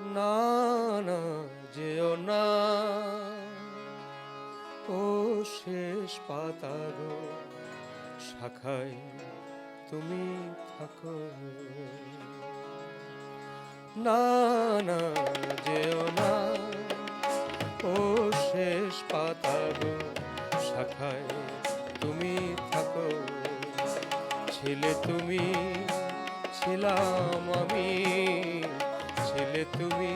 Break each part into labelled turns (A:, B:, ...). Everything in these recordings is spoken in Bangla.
A: না না যেও না, ও শেষ পাতার শাখায় তুমি থাকো। না না যেও না, ও শেষ পাতার শাখায় তুমি থাকো। ছিলে তুমি, ছিলাম আমি, ছিলে তুমি,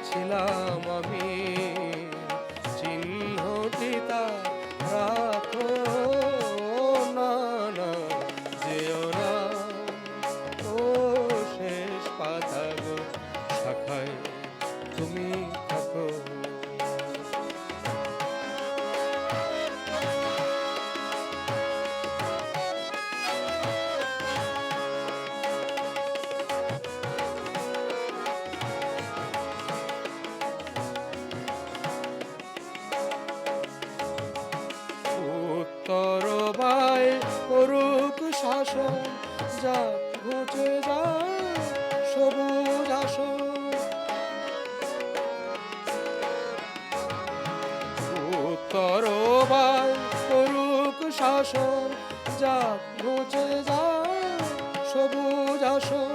A: ছিলাম আমি, চিহ্নটি তার রাখো। না না যেও না, ও শেষ পাতা গো শাখায় তুমি থাকো। উত্তর বাই করুক শাসন, যা ঘুচে যায় সবুজ আসন। উত্তর বাই করুক শাসন, যা ঘুচে যায় সবুজ আসন।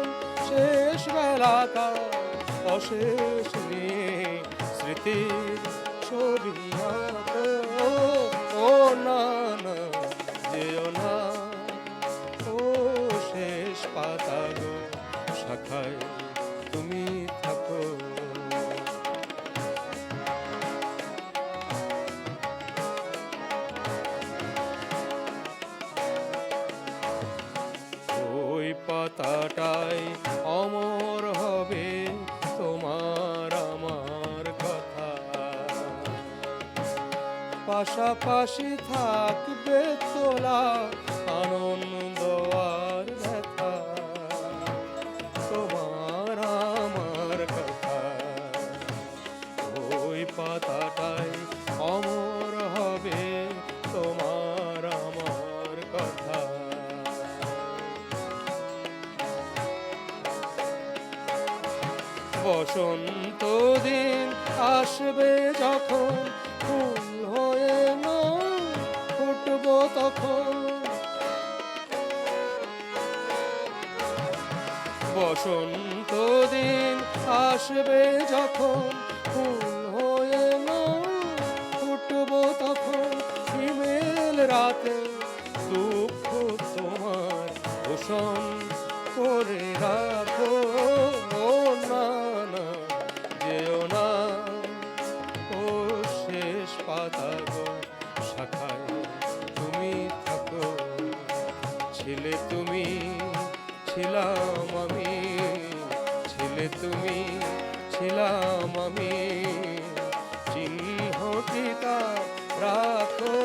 A: শেষ বেলাকার অশেষ নিয়ে স্মৃতির ছবি আঁকো। ও না না যেও না, ও শেষ পাতা গো শাখায় তুমি থাকো। ওই পাতাটাই অমর হবে তোমার আমার কথা। পাশাপাশি থাকবে তোলা আনন্দ আর ব্যথা, তোমার আমার কথা। ওই পাতাটাই অমর হবে তোমার আমার কথা। বসন্ত দিন আসবে যখন, ফুল হয়ে না ফুটবো তখন। বসন্ত দিন আসবে যখন, ফুল হয়ে না ফুটবো তখন। হিমেল রাতে দুঃখ তোমার পোষণ করে রাখো। ও না না যেও না, ও শেষ পাতা গো শাখায় তুমি থাকো। ছিলে তুমি, ছিলাম আমি, ছিলে তুমি, ছিলাম আমি, চিহ্নটি তা রাখো।